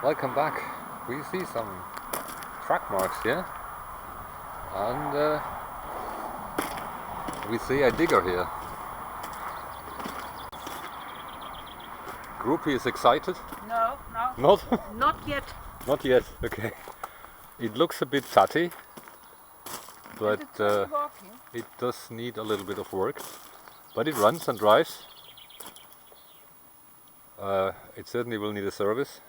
Welcome back. We see some track marks here, and we see a digger here. Groupie is excited? No. Not? Not yet. Not yet, okay. It looks a bit tatty, but it does need a little bit of work. But it runs and drives. It certainly will need a service.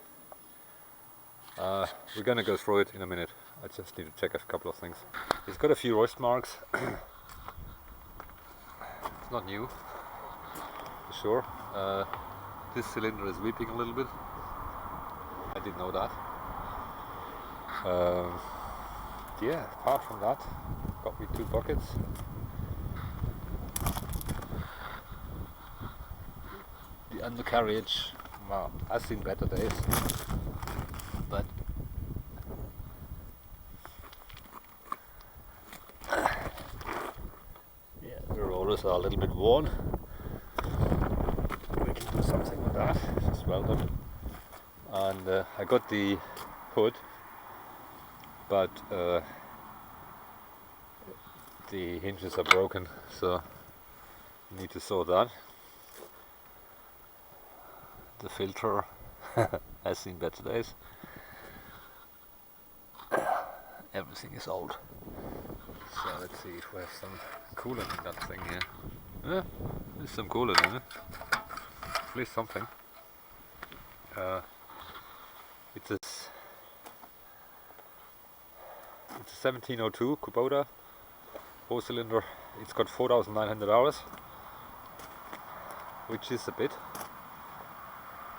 We're gonna go through it in a minute. I just need to check a couple of things. It's got a few rust marks. It's not new, for sure. This cylinder is weeping a little bit. I didn't know that. Yeah, apart from that, got me 2 buckets. The undercarriage, well, I've seen better days, but yeah, the rollers are a little bit worn. We can do something with that, just weld them. And I got the hood, but the hinges are broken, so I need to sort that. The filter has seen better days. Everything is old. So let's see if we have some coolant in that thing here. Yeah, there's some coolant in it. At least something. It's a 1702 Kubota 4-cylinder. It's got 4,900 hours, which is a bit.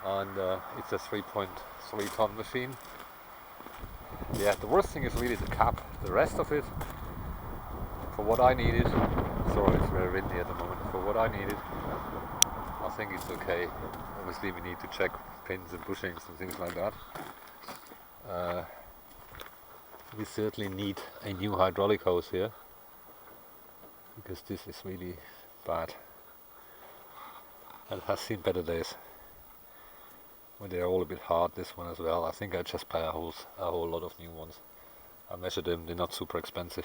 And it's a 3.3 ton machine. Yeah, the worst thing is really the cap. The rest of it, for what I needed, sorry it's very windy at the moment, for what I needed, I think it's okay. Obviously we need to check pins and bushings and things like that. We certainly need a new hydraulic hose here, because this is really bad. And it has seen better days. Well, they're all a bit hard, this one as well. I think I just buy a whole lot of new ones. I measured them, they're not super expensive.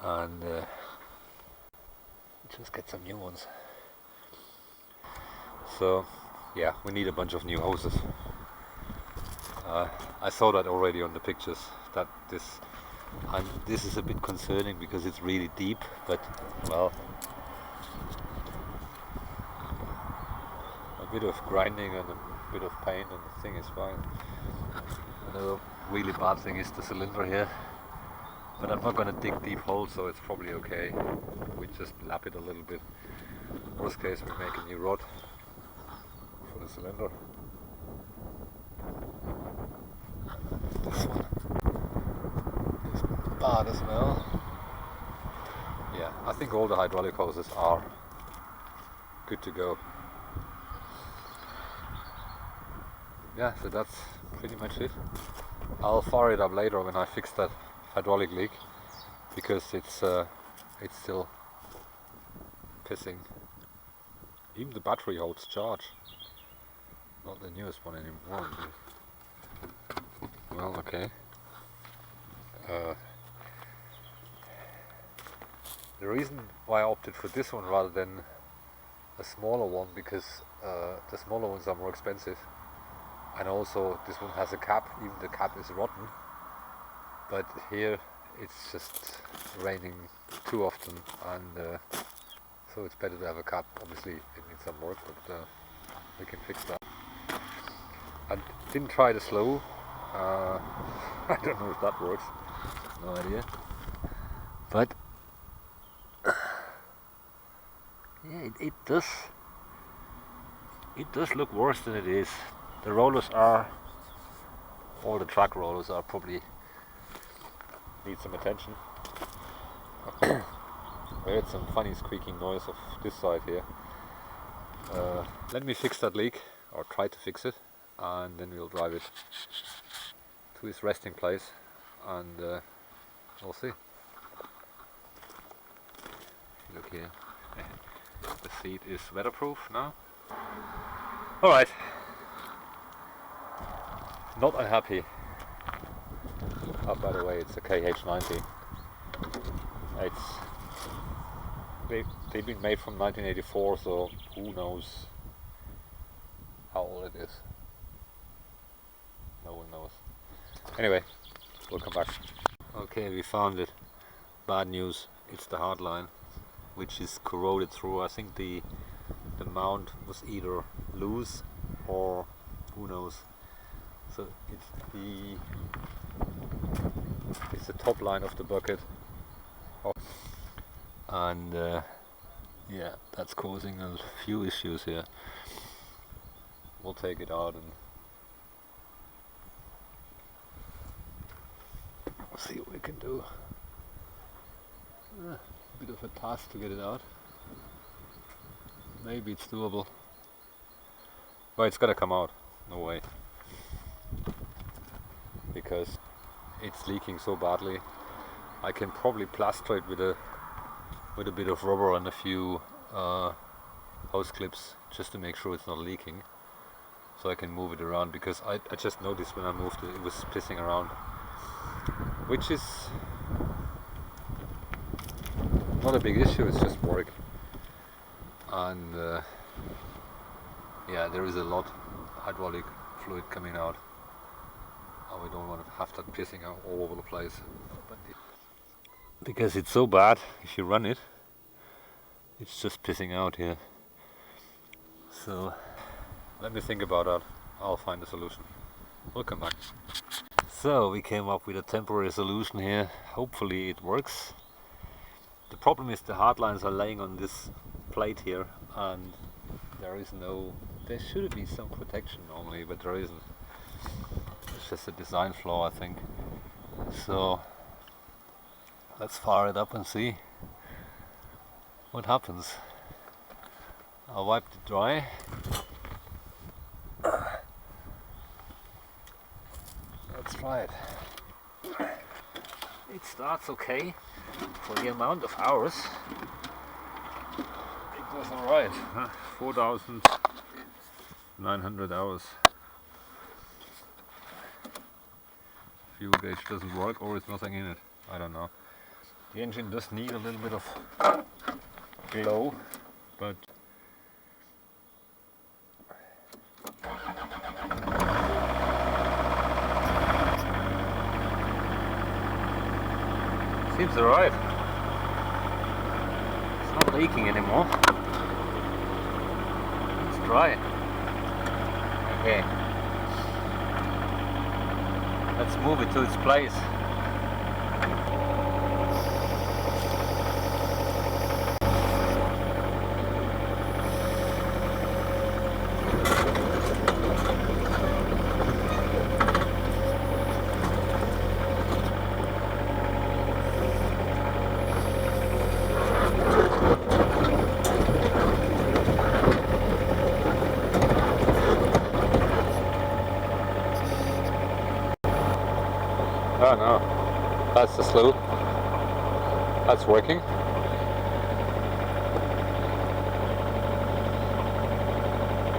And just get some new ones. So, yeah, we need a bunch of new hoses. I saw that already on the pictures, that this is a bit concerning because it's really deep, but, well, a bit of grinding and a bit of paint and the thing is fine. The really bad thing is the cylinder here, but I'm not going to dig deep holes, so it's probably okay. We just lap it a little bit. Worst case, we make a new rod for the cylinder. This one is bad as well. Yeah, I think all the hydraulic hoses are good to go. Yeah, so that's pretty much it. I'll fire it up later when I fix that hydraulic leak, because it's still pissing. Even the battery holds charge. Not the newest one anymore. Well, okay. The reason why I opted for this one rather than a smaller one, because the smaller ones are more expensive. And also this one has a cap, even the cap is rotten. But here it's just raining too often, and so it's better to have a cap. Obviously it needs some work, but we can fix that. I didn't try the slow. I don't know if that works. No idea. But yeah, it does look worse than it is. The rollers are, all the track rollers are probably need some attention. I heard some funny squeaking noise of this side here. Let me fix that leak, or try to fix it, and then we'll drive it to its resting place, and we'll see. Look here, the seat is weatherproof now. Alright. not unhappy. Oh, by the way, it's a KH90. They've been made from 1984, so who knows how old it is. No one knows. Anyway, we'll come back. Okay, we found it. Bad news, it's the hardline, which is corroded through. I think the mount was either loose or who knows. So it's the top line of the bucket, and yeah, that's causing a few issues here. We'll take it out and see what we can do. A bit of a task to get it out. Maybe it's doable, but it's gotta come out. No way, because it's leaking so badly. I can probably plaster it with a bit of rubber and a few hose clips just to make sure it's not leaking, so I can move it around, because I just noticed when I moved it, it was pissing around, which is not a big issue, it's just work. And yeah, there is a lot hydraulic fluid coming out, and we don't want to have that pissing out all over the place, because it's so bad. If you run it, it's just pissing out here. So let me think about that. I'll find a solution. We'll come back. So we came up with a temporary solution here. Hopefully it works. The problem is the hard lines are laying on this plate here, and there should be some protection normally, but there isn't. It's just a design flaw, I think. So let's fire it up and see what happens. I'll wipe it dry. Let's try it. It starts okay for the amount of hours. It goes alright. 4,900 hours. Fuel gauge doesn't work, or is nothing in it. I don't know. The engine does need a little bit of glow, but seems alright. It's not leaking anymore. It's dry. Okay. Let's move it to its place. Oh no, that's the slope. That's working.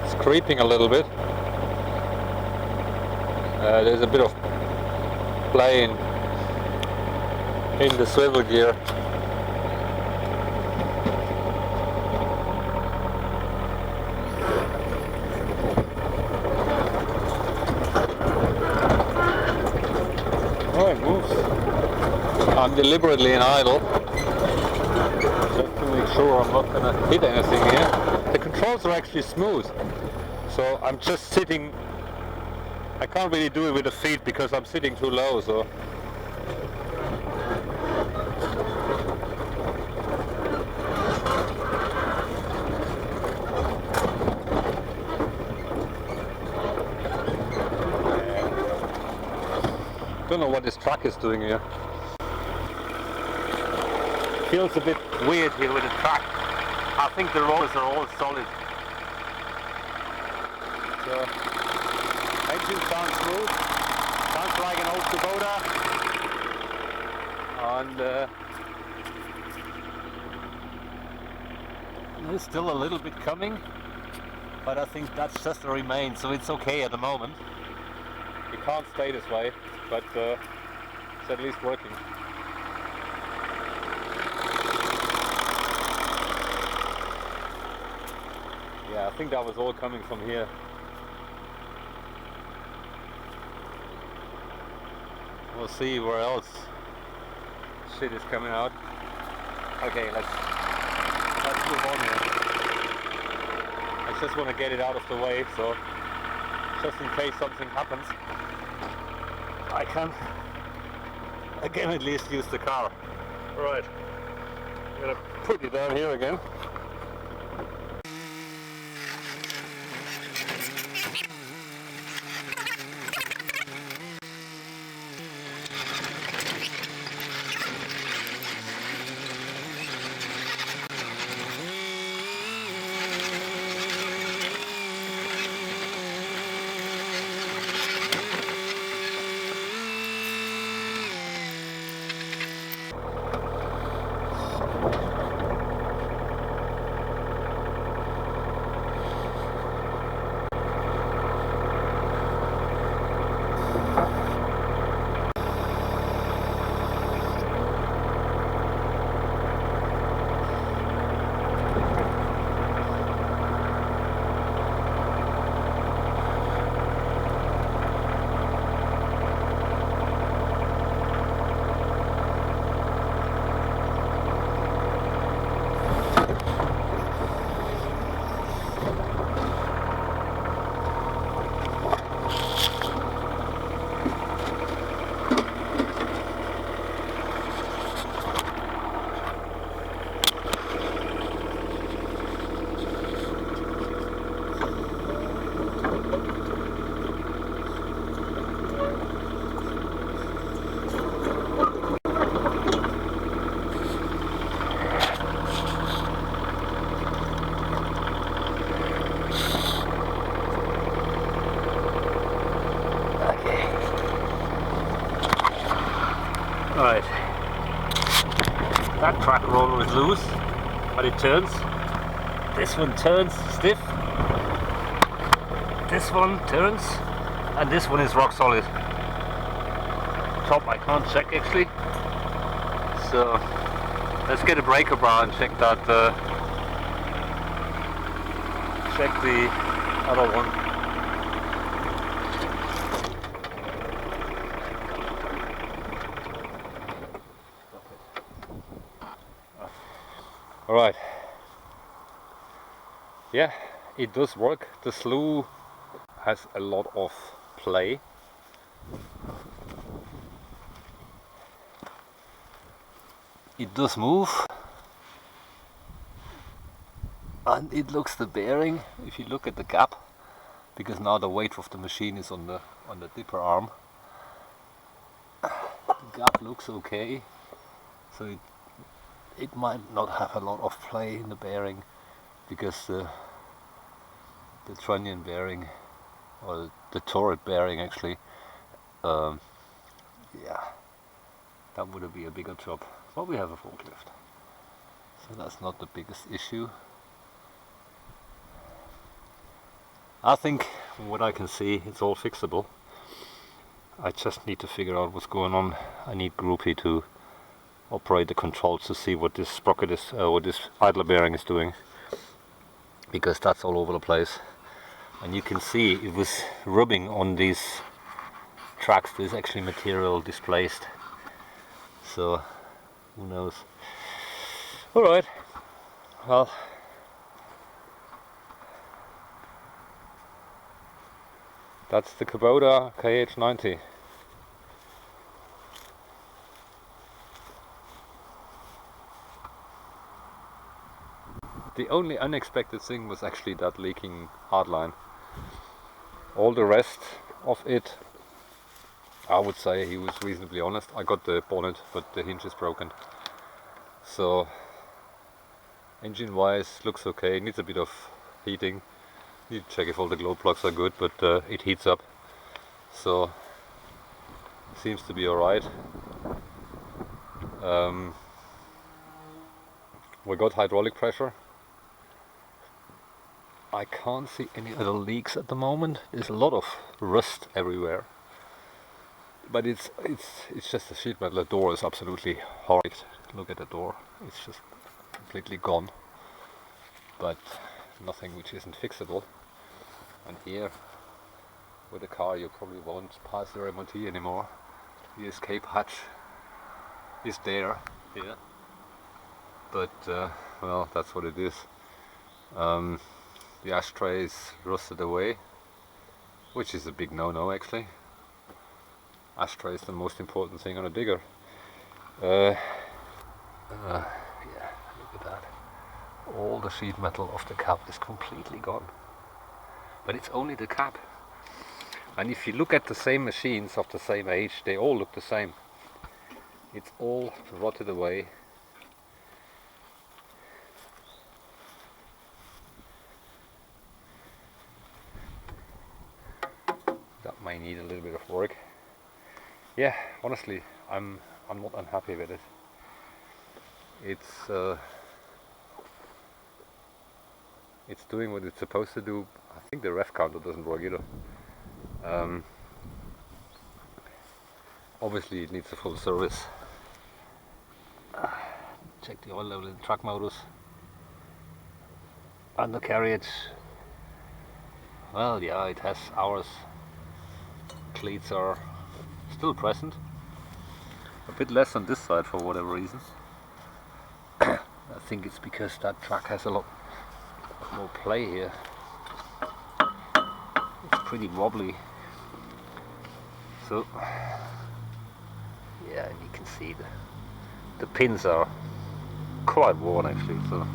It's creeping a little bit. There's a bit of play in the swivel gear. Oh, it moves. I'm deliberately in idle, just to make sure I'm not going to hit anything here. The controls are actually smooth, so I'm just sitting. I can't really do it with the feet because I'm sitting too low, so don't know what this truck is doing here. Feels a bit weird here with the truck. I think the rollers are all solid. So, engine sounds smooth. Sounds like an old Kubota. And there's still a little bit coming, but I think that's just a remain, so it's okay at the moment. It can't stay this way, but it's at least working. Yeah, I think that was all coming from here. We'll see where else shit is coming out. Okay, let's move on here. I just want to get it out of the way, so just in case something happens, I can again at least use the car. Right, I'm gonna put it down here again. Right, that track roller is loose, but it turns. This one turns stiff, this one turns, and this one is rock solid. Top I can't check actually, so let's get a breaker bar and check that. Check the other one. Alright, yeah, it does work. The slew has a lot of play. It does move, and it looks the bearing, if you look at the gap, because now the weight of the machine is on the dipper arm. The gap looks okay, so it might not have a lot of play in the bearing, because the trunnion bearing, or the turret bearing actually, yeah, that would be a bigger job. But we have a forklift, so that's not the biggest issue. I think, from what I can see, it's all fixable. I just need to figure out what's going on. I need Groupie to operate the controls to see what this sprocket is, what this idler bearing is doing, because that's all over the place. And you can see it was rubbing on these tracks. There's actually material displaced, so who knows. Alright, well, that's the Kubota KH90. The only unexpected thing was actually that leaking hardline. All the rest of it, I would say he was reasonably honest. I got the bonnet, but the hinge is broken. So, engine wise, looks okay. It needs a bit of heating. Need to check if all the glow plugs are good, but it heats up. So, seems to be alright. We got hydraulic pressure. I can't see any other leaks at the moment. There's a lot of rust everywhere. but it's just a sheet metal. The door is absolutely horrid. Look at the door, it's just completely gone, but nothing which isn't fixable. And here with the car you probably won't pass the MOT anymore. The escape hatch is there, yeah, but well, that's what it is. The ashtray is rusted away, which is a big no-no actually. Ashtray is the most important thing on a digger. Yeah, look at that. All the sheet metal of the cab is completely gone. But it's only the cab. And if you look at the same machines of the same age, they all look the same. It's all rotted away. That might need a little bit of work. Yeah, honestly, I'm not unhappy with it. It's doing what it's supposed to do. I think the ref counter doesn't work either. Obviously it needs a full service. Check the oil level in track motors. Undercarriage. Well, yeah, it has hours. Cleats are still present. A bit less on this side for whatever reason. I think it's because that track has a lot more play here. It's pretty wobbly. So yeah, and you can see the pins are quite worn actually, so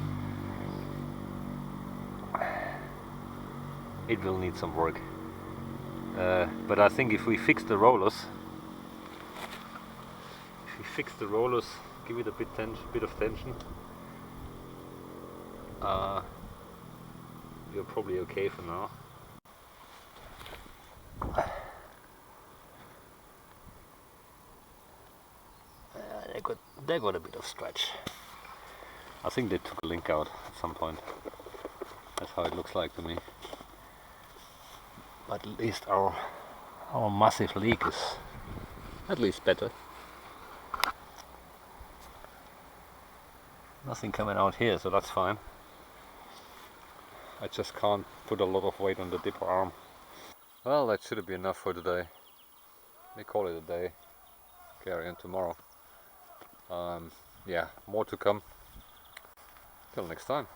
it will need some work. But I think if we fix the rollers, give it a bit of tension, you're probably okay for now. They got a bit of stretch. I think they took a link out at some point. That's how it looks like to me. But at least our massive leak is at least better. Nothing coming out here, so that's fine. I just can't put a lot of weight on the dipper arm. Well, that should be enough for today. We call it a day. Carry on tomorrow. Yeah, more to come. Till next time.